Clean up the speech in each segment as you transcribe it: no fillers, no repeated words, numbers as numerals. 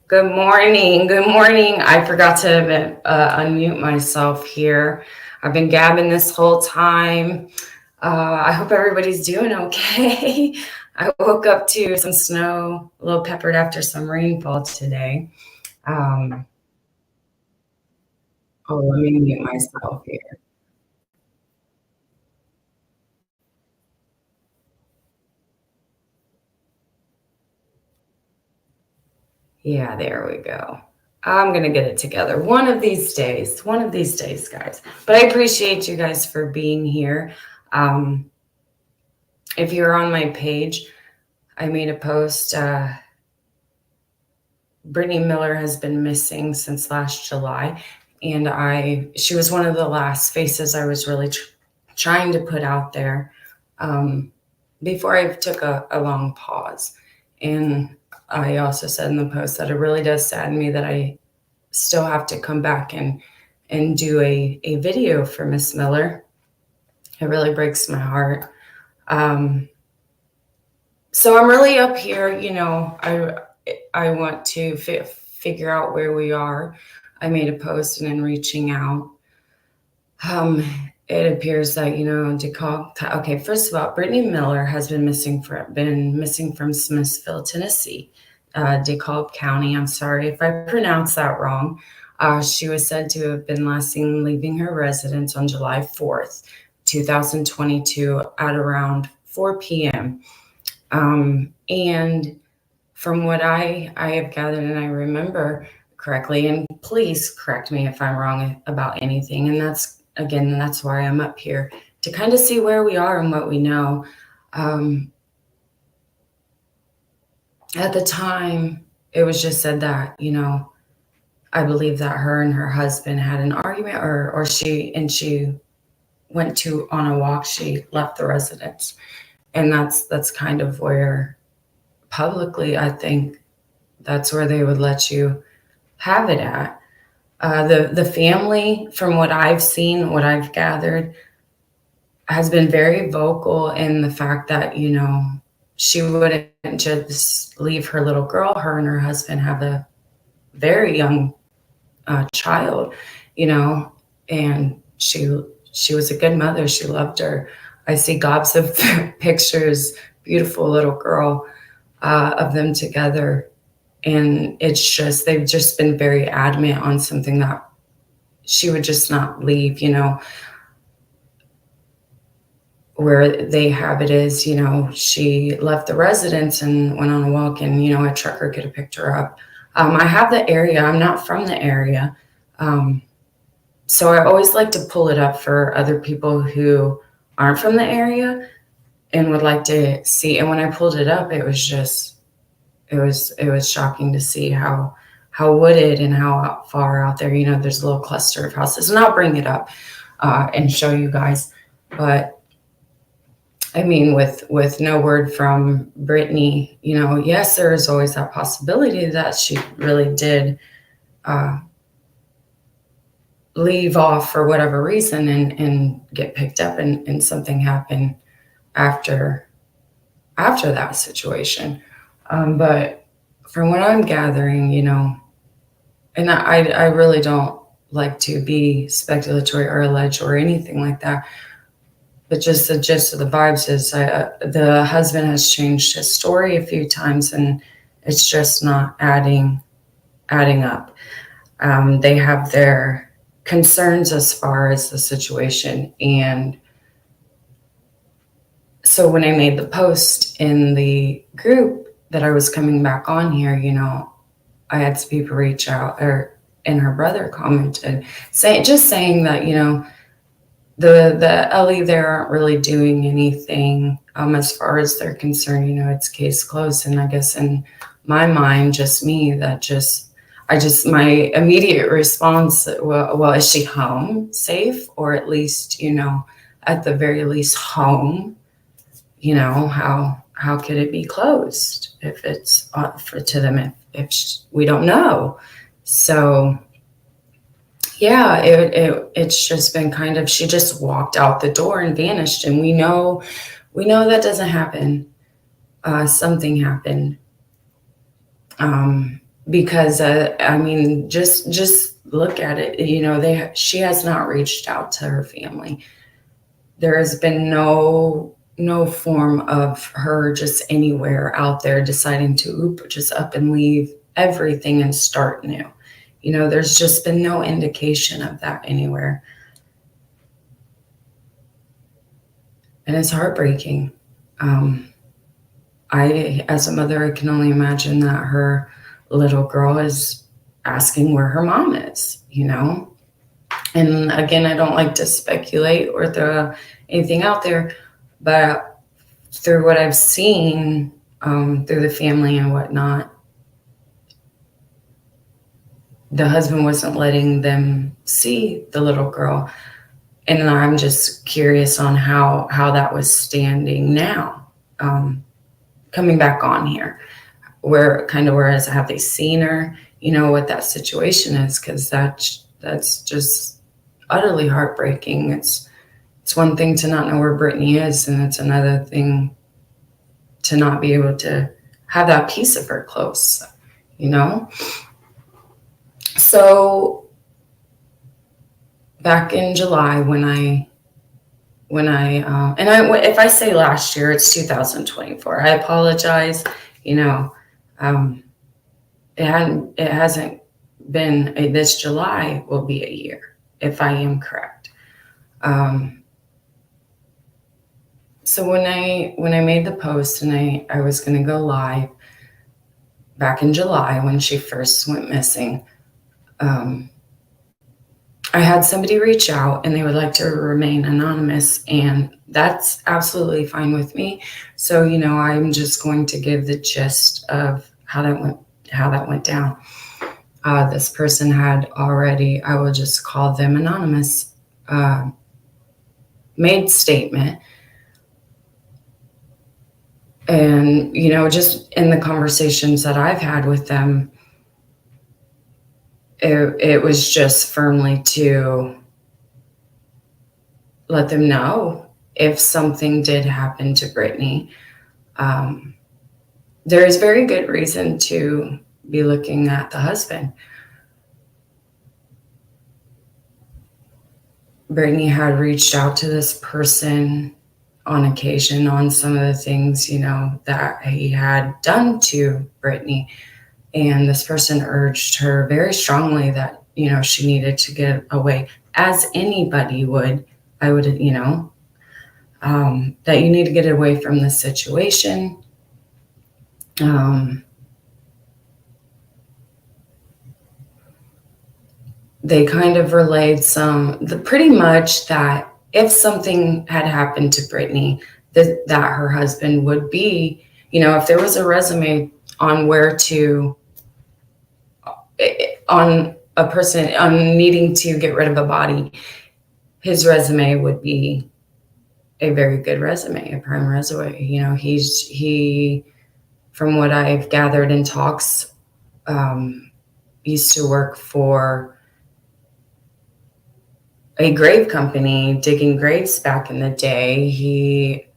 Good morning. Good morning. I forgot to unmute myself here. I've been gabbing this whole time. I hope everybody's doing okay. I woke up to some snow, a little peppered after some rainfall today. Um, let me mute myself here. Yeah, there we go. I'm going to get it together one of these days, guys. But I appreciate you guys for being here. Um, if you're on my page, I made a post. Brittany Miller has been missing since last July, and she was one of the last faces I was really trying to put out there before I took a long pause. And I also said in the post that it really does sadden me that I still have to come back and do a video for Miss Miller. It really breaks my heart. So I'm really up here, I want to figure out where we are. I made a post and then reaching out. It appears that, Dekalb. Okay, first of all, Brittany Miller has been missing from Smithville, Tennessee, Dekalb County. I'm sorry if I pronounced that wrong. She was said to have been last seen leaving her residence on July 4th, 2022 at around 4 p.m. And from what I have gathered and I remember correctly, and please correct me if I'm wrong about anything, and that's why I'm up here, to kind of see where we are and what we know. At the time, it was just said that, I believe that her and her husband had an argument, or she went on a walk, she left the residence. And that's kind of where publicly, I think that's where they would let you have it at. The family, from what I've seen, what I've gathered, has been very vocal in the fact that, she wouldn't just leave her little girl. Her and her husband have a very young child, and she was a good mother. She loved her. I see gobs of pictures, beautiful little girl, of them together. And they've just been very adamant on something that she would just not leave, where they have it is, she left the residence and went on a walk, and, a trucker could have picked her up. I have the area. I'm not from the area. So I always like to pull it up for other people who aren't from the area and would like to see. And when I pulled it up, it was shocking to see how wooded and how far out there, there's a little cluster of houses. And I'll bring it up and show you guys. But I mean, with no word from Brittany, yes, there is always that possibility that she really did leave off for whatever reason and get picked up, and something happened after that situation. But from what I'm gathering, and I really don't like to be speculatory or allege or anything like that, but just the gist of the vibes is the husband has changed his story a few times, and it's just not adding up. They have their concerns as far as the situation. And so when I made the post in the group that I was coming back on here, I had some people reach out, and her brother commented saying that, the LE there aren't really doing anything as far as they're concerned. It's case closed. And I guess in my mind, just me, my immediate response, well, is she home safe, or at least, at the very least home? How could it be closed if it's to them if we don't know? So yeah, it's just been kind of, she just walked out the door and vanished, and we know that doesn't happen. Something happened. because I mean, just look at it. You know, she has not reached out to her family. There has been no form of her just anywhere out there deciding to just up and leave everything and start new. You know, there's just been no indication of that anywhere. And it's heartbreaking. As a mother, I can only imagine that her little girl is asking where her mom is, you know? And again, I don't like to speculate or throw anything out there, but through what I've seen, through the family and whatnot, the husband wasn't letting them see the little girl. And I'm just curious on how that was standing now, coming back on here, whereas have they seen her, you know, what that situation is, because that's just utterly heartbreaking. It's one thing to not know where Brittany is, and it's another thing to not be able to have that piece of her close, you know? So back in July, if I say last year, it's 2024. I apologize. You know, it hasn't been this July will be a year, if I am correct. So when I made the post and I was going to go live back in July when she first went missing, I had somebody reach out and they would like to remain anonymous, and that's absolutely fine with me. So, you know, I'm just going to give the gist of how that went down. This person had already, I will just call them anonymous, made statement. And, you know, just in the conversations that I've had with them, it was just firmly to let them know if something did happen to Brittany. There is very good reason to be looking at the husband. Brittany had reached out to this person on occasion on some of the things, you know, that he had done to Brittany. And this person urged her very strongly that, you know, she needed to get away, as anybody would. I would, you know, that you need to get away from this situation. They kind of relayed pretty much that if something had happened to Brittany, that her husband would be, you know, if there was a resume on on a person on needing to get rid of a body, his resume would be a very good resume, a prime resume. You know, he, from what I've gathered in talks, used to work for a grave company, digging graves back in the day.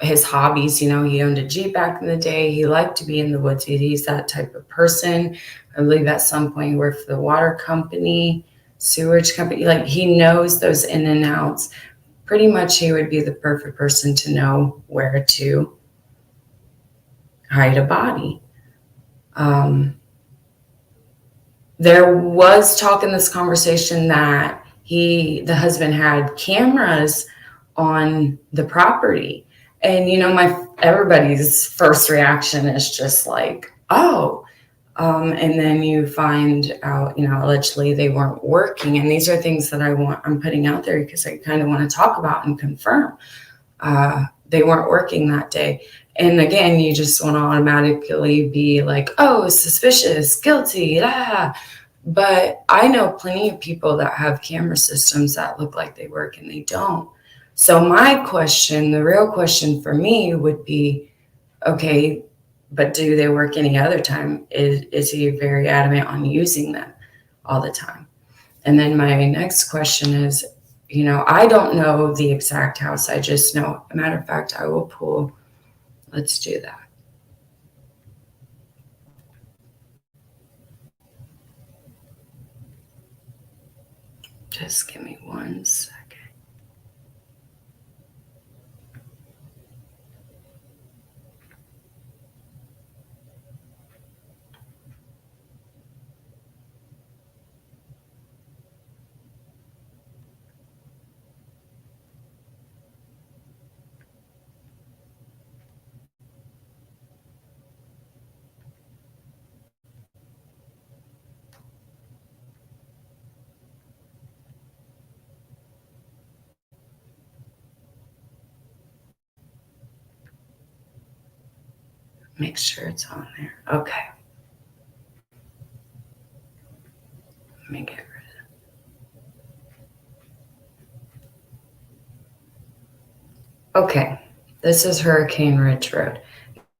His hobbies, you know, he owned a Jeep back in the day. He liked to be in the woods. He's that type of person. I believe at some point he worked for the water company, sewage company. Like, he knows those in and outs. Pretty much he would be the perfect person to know where to hide a body. There was talk in this conversation that the husband had cameras on the property. And, you know, everybody's first reaction is just like, oh, and then you find out, you know, allegedly they weren't working. And these are things that I'm putting out there because I kind of want to talk about and confirm. They weren't working that day. And again, you just want to automatically be like, oh, suspicious, guilty, But I know plenty of people that have camera systems that look like they work and they don't. So my question, the real question for me would be, okay, but do they work any other time? Is he very adamant on using them all the time? And then my next question is, you know, I don't know the exact house. I just know, a matter of fact, I will pull. Let's do that. Just give me 1 second. Make sure it's on there. Okay. Let me get rid of it. Okay. This is Hurricane Ridge Road.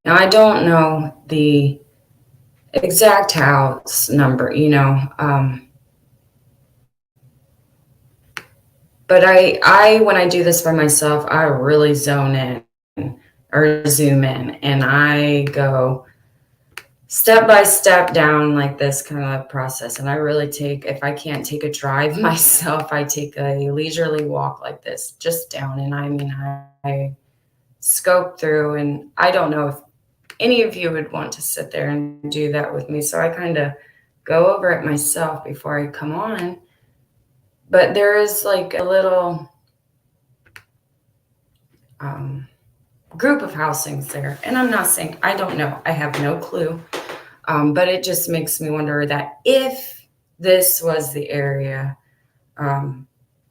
Now, I don't know the exact house number, but I when I do this by myself, I really zone in or zoom in, and I go step by step down like this kind of process. And I really take, if I can't take a drive myself, I take a leisurely walk like this, just down. And I mean, I scope through, and I don't know if any of you would want to sit there and do that with me. So I kind of go over it myself before I come on. But there is like a little group of housings there. And I'm not saying, I don't know, I have no clue. But it just makes me wonder that if this was the area,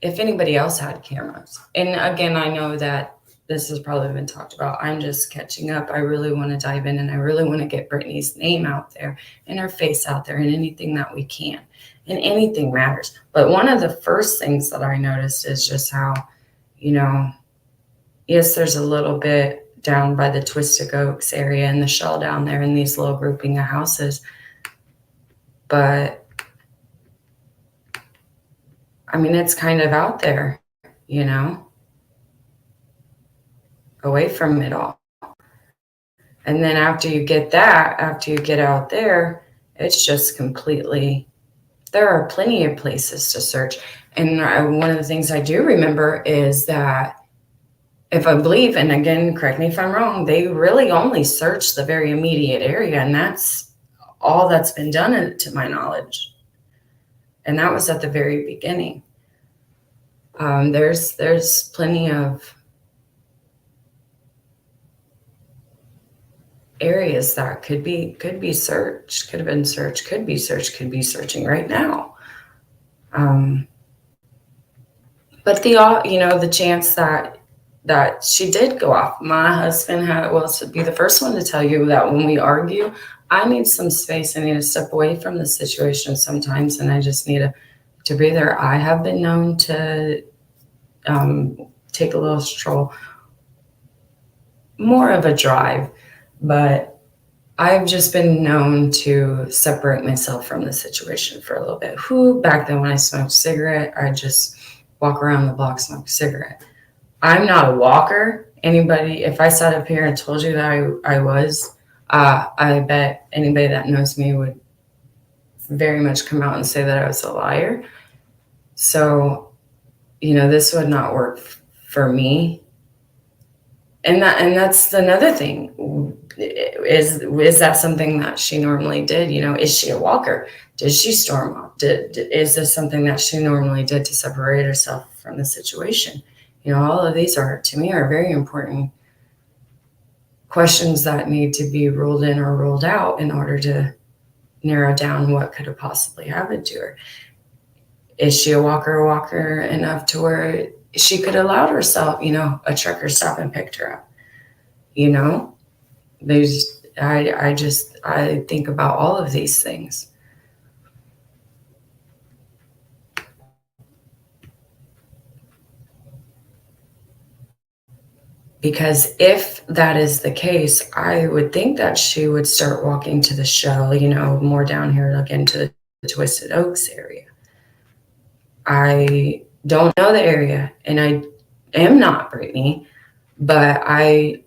if anybody else had cameras. And again, I know that this has probably been talked about. I'm just catching up. I really want to dive in, and I really want to get Brittany's name out there and her face out there, and anything that we can. And anything matters. But one of the first things that I noticed is just how, yes, there's a little bit down by the Twisted Oaks area and the shell down there in these little grouping of houses. But I mean, it's kind of out there, away from it all. And then after you get out there, it's just completely, there are plenty of places to search. And one of the things I do remember is that, if I believe, and again, correct me if I'm wrong, they really only search the very immediate area, and that's all that's been done to my knowledge. And that was at the very beginning. There's plenty of areas that could be searched, could have been searched, could be searched, could be searching right now. But the chance that she did go off. My husband to be the first one to tell you that when we argue, I need some space. I need to step away from the situation sometimes, and I just need to breathe there. I have been known to take a little stroll, more of a drive, but I've just been known to separate myself from the situation for a little bit. Back then when I smoked a cigarette, I just walk around the block, smoke a cigarette. I'm not a walker. Anybody, if I sat up here and told you that I was, I bet anybody that knows me would very much come out and say that I was a liar. So, this would not work for me. And that's another thing. Is that something that she normally did? Is she a walker? Did she storm off? Is this something that she normally did to separate herself from the situation? All of these are very important questions that need to be ruled in or ruled out in order to narrow down what could have possibly happened to her. Is she a walker enough to where she could have allowed herself, a trucker stop and picked her up? I think about all of these things. Because if that is the case, I would think that she would start walking to the shell, more down here, like into the Twisted Oaks area. I don't know the area, and I am not Brittany, but I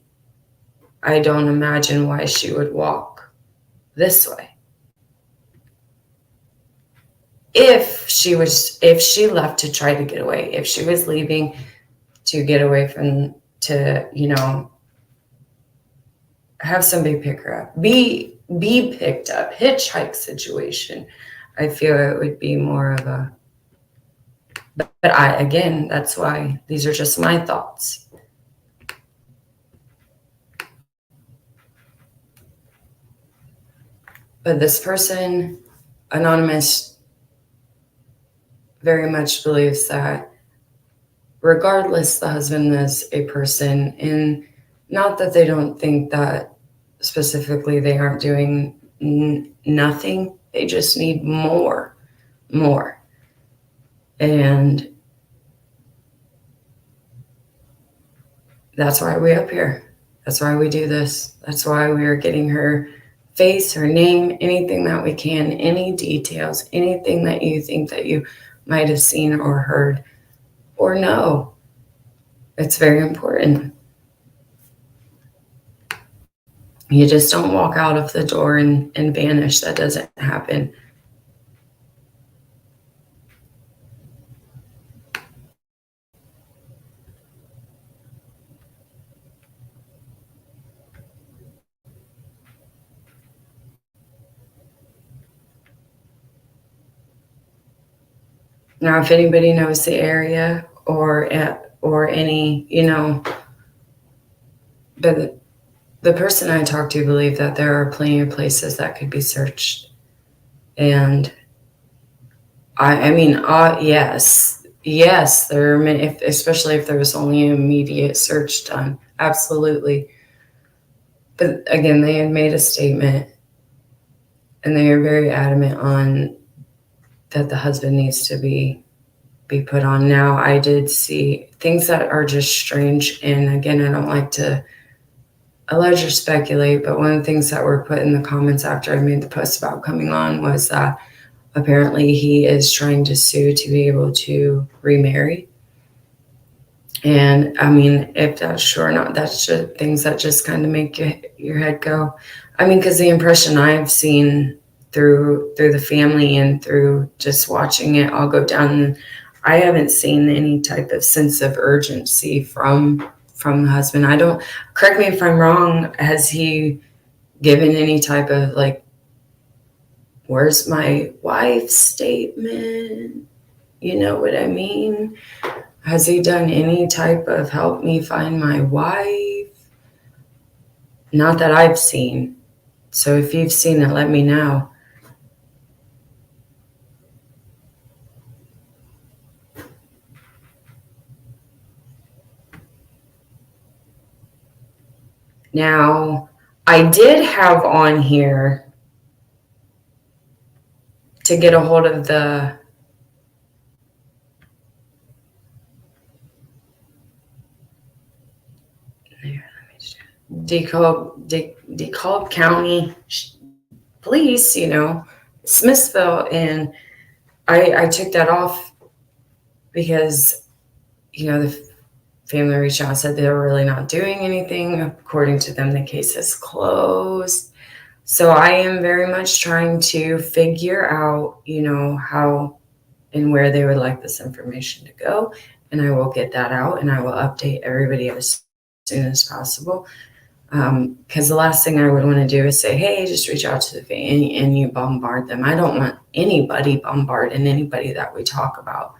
don't imagine why she would walk this way. if she left to try to get away, if she was leaving to get away from, to, have somebody pick her up, be picked up, hitchhike situation, I feel it would be more of a, but again, that's why these are just my thoughts. But this person, anonymous, very much believes that regardless, the husband is a person, and not that they don't think that specifically they aren't doing nothing. They just need more. And that's why we're up here. That's why we do this. That's why we are getting her face, her name, anything that we can, any details, anything that you think that you might have seen or heard or know. It's very important. You just don't walk out of the door and vanish. That doesn't happen. Now, if anybody knows the area or any, but the person I talked to believed that there are plenty of places that could be searched. And I mean, yes, there are many, especially if there was only an immediate search done. Absolutely. But again, they had made a statement, and they are very adamant on that the husband needs to be put on. Now, I did see things that are just strange, and again, I don't like to allege or speculate, but one of the things that were put in the comments after I made the post about coming on was that apparently he is trying to sue to be able to remarry. And I mean, if that's true or not, that's just things that just kind of make your head go. I mean, because the impression I've seen through the family and through just watching it all go down, I haven't seen any type of sense of urgency from the husband. I don't, correct me if I'm wrong, has he given any type of like, where's my wife statement? You know what I mean? Has he done any type of help me find my wife? Not that I've seen. So if you've seen it, let me know. Now, I did have on here to get a hold of the Dekalb County police, Smithville, and I took that off because, the family reached out and said they were really not doing anything. According to them, the case is closed. So I am very much trying to figure out, how and where they would like this information to go. And I will get that out, and I will update everybody as soon as possible. Because the last thing I would want to do is say, hey, just reach out to the family and you bombard them. I don't want anybody bombarding anybody that we talk about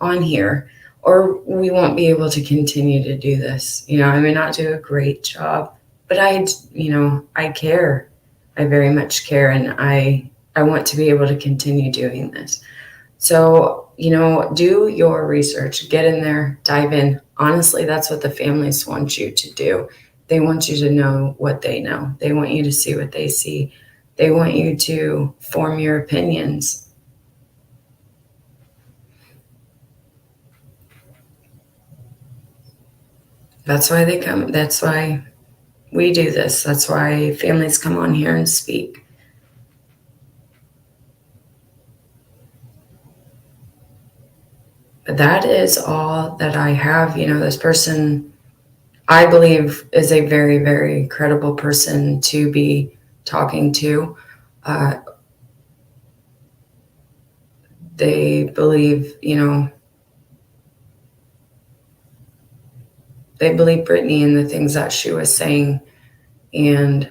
on here, or we won't be able to continue to do this. I may not do a great job, but I care. I very much care, and I want to be able to continue doing this. So, do your research, get in there, dive in. Honestly, that's what the families want you to do. They want you to know what they know. They want you to see what they see. They want you to form your opinions. That's why they come. That's why we do this. That's why families come on here and speak. But that is all that I have. This person, I believe, is a very, very credible person to be talking to. they believe, they believe Brittany and the things that she was saying, and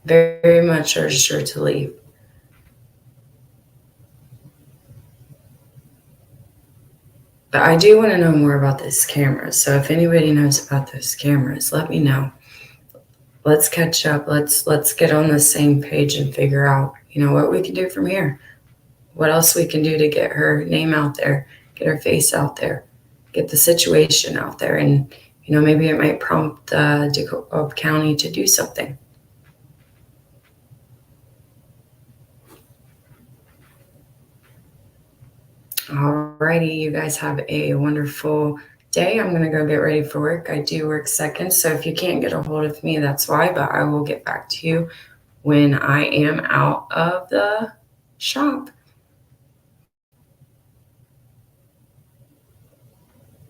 very, very much urged her to leave. But I do want to know more about this camera. So if anybody knows about those cameras, let me know. Let's catch up. Let's get on the same page and figure out, what we can do from here. What else we can do to get her name out there, get her face out there, get the situation out there. And, maybe it might prompt Dekalb County to do something. Alrighty, you guys have a wonderful day. I'm going to go get ready for work. I do work seconds, so if you can't get a hold of me, that's why, but I will get back to you when I am out of the shop.